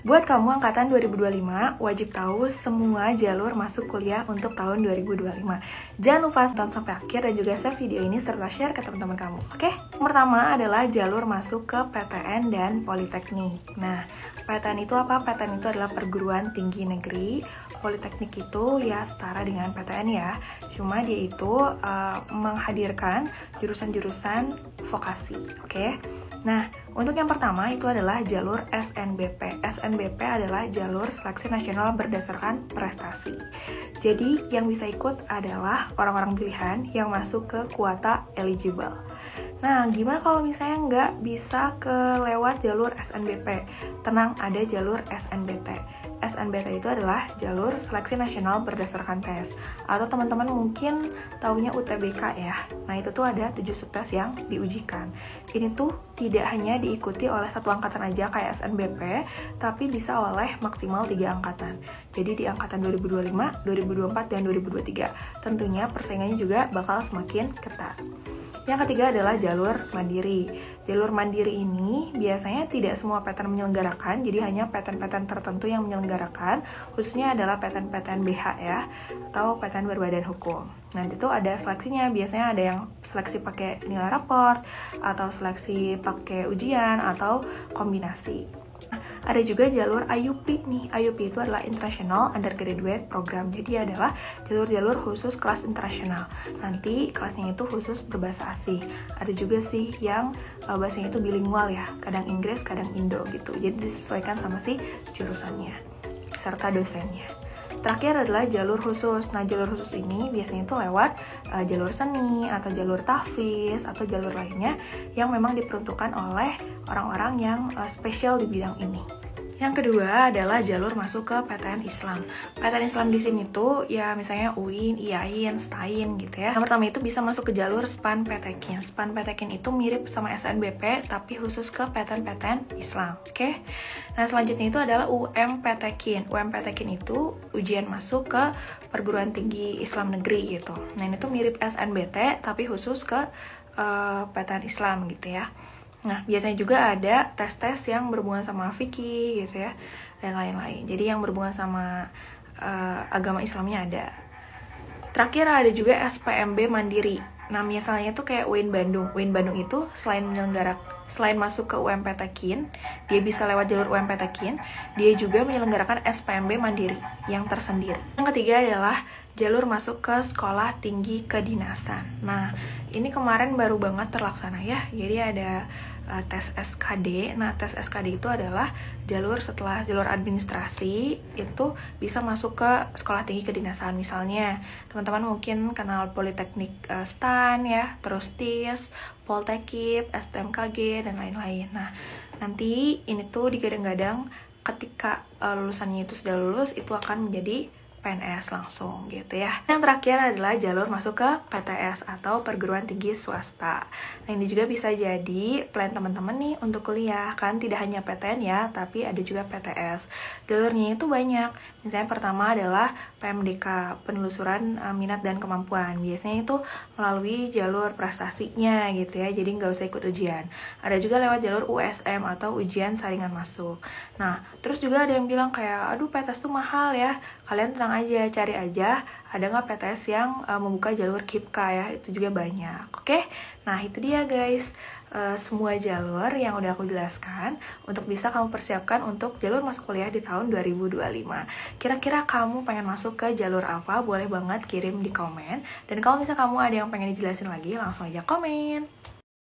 Buat kamu angkatan 2025, wajib tahu semua jalur masuk kuliah untuk tahun 2025. Jangan lupa tonton sampai akhir dan juga save video ini serta share ke teman-teman kamu. Oke? Yang pertama adalah jalur masuk ke PTN dan Politeknik. Nah, PTN itu apa? PTN itu adalah perguruan tinggi negeri. Politeknik itu ya setara dengan PTN ya. Cuma dia itu menghadirkan jurusan-jurusan vokasi. Oke? Nah, untuk yang pertama itu adalah jalur SNBP. SNBP adalah jalur seleksi nasional berdasarkan prestasi. Jadi, yang bisa ikut adalah orang-orang pilihan yang masuk ke kuota eligible. Nah, gimana kalau misalnya nggak bisa lewat jalur SNBP? Tenang, ada jalur SNBT. SNBT itu adalah jalur seleksi nasional berdasarkan tes. Atau teman-teman mungkin taunya UTBK ya. Nah, itu tuh ada 7 subtes yang diujikan. Ini tuh tidak hanya diikuti oleh satu angkatan aja kayak SNBP, tapi bisa oleh maksimal 3 angkatan. Jadi di angkatan 2025, 2024, dan 2023. Tentunya persaingannya juga bakal semakin ketat. Yang ketiga adalah jalur mandiri. Jalur mandiri ini biasanya tidak semua PTN menyelenggarakan, jadi hanya PTN-PTN tertentu yang menyelenggarakan, khususnya adalah PTN-PTN BH ya, atau PTN berbadan hukum. Nanti itu ada seleksinya, biasanya ada yang seleksi pakai nilai raport, atau seleksi pakai ujian, atau kombinasi. Ada juga jalur IUP nih. IUP itu adalah International Undergraduate Program. Jadi adalah jalur-jalur khusus kelas internasional. Nanti kelasnya itu khusus berbahasa asing. Ada juga sih yang bahasanya itu bilingual ya, kadang Inggris, kadang Indo gitu. Jadi disesuaikan sama si jurusannya serta dosennya. Terakhir adalah jalur khusus. Nah, jalur khusus ini biasanya itu lewat jalur seni atau jalur tahfiz atau jalur lainnya yang memang diperuntukkan oleh orang-orang yang spesial di bidang ini. Yang kedua adalah jalur masuk ke PTN Islam. PTN Islam di sini tuh ya misalnya UIN, IAIN, STAIN gitu ya. Yang pertama itu bisa masuk ke jalur SPAN PTKIN. SPAN PTKIN itu mirip sama SNBP tapi khusus ke PTN-PTN Islam. Oke. Nah, selanjutnya itu adalah UMPTKIN. UMPTKIN itu ujian masuk ke perguruan tinggi Islam negeri gitu. Nah, ini tuh mirip SNBT tapi khusus ke PTN Islam gitu ya. Nah, biasanya juga ada tes-tes yang berhubungan sama fikih gitu ya, dan lain-lain. Jadi yang berhubungan sama agama Islamnya ada. Terakhir ada juga SPMB Mandiri. Nah, misalnya tuh kayak UIN Bandung. UIN Bandung itu selain masuk ke UMPTKIN, dia bisa lewat jalur UMPTKIN, dia juga menyelenggarakan SPMB Mandiri yang tersendiri. Yang ketiga adalah jalur masuk ke sekolah tinggi kedinasan. Nah, ini kemarin baru banget terlaksana ya. Jadi ada tes SKD. Nah, tes SKD itu adalah jalur setelah jalur administrasi itu bisa masuk ke sekolah tinggi kedinasan. Misalnya, teman-teman mungkin kenal Politeknik STAN ya, terus TIS, Poltekip, STMKG, dan lain-lain. Nah, nanti ini tuh digadang-gadang ketika lulusannya itu sudah lulus, itu akan menjadi PNS langsung gitu ya. Yang terakhir adalah jalur masuk ke PTS atau perguruan tinggi swasta. Nah, ini juga bisa jadi plan teman-teman nih untuk kuliah. Kan tidak hanya PTN ya, tapi ada juga PTS. Jalurnya itu banyak. Misalnya pertama adalah PMDK, penelusuran minat dan kemampuan. Biasanya itu melalui jalur prestasinya gitu ya, jadi nggak usah ikut ujian. Ada juga lewat jalur USM atau ujian saringan masuk. Nah, terus juga ada yang bilang kayak, aduh PTS tuh mahal ya. Kalian tenang aja, cari aja ada nggak PTS yang membuka jalur KIPKA ya, itu juga banyak. Oke, nah itu dia guys, semua jalur yang udah aku jelaskan untuk bisa kamu persiapkan untuk jalur masuk kuliah di tahun 2025. Kira-kira kamu pengen masuk ke jalur apa? Boleh banget kirim di komen. Dan kalau misalnya kamu ada yang pengen dijelasin lagi, langsung aja komen.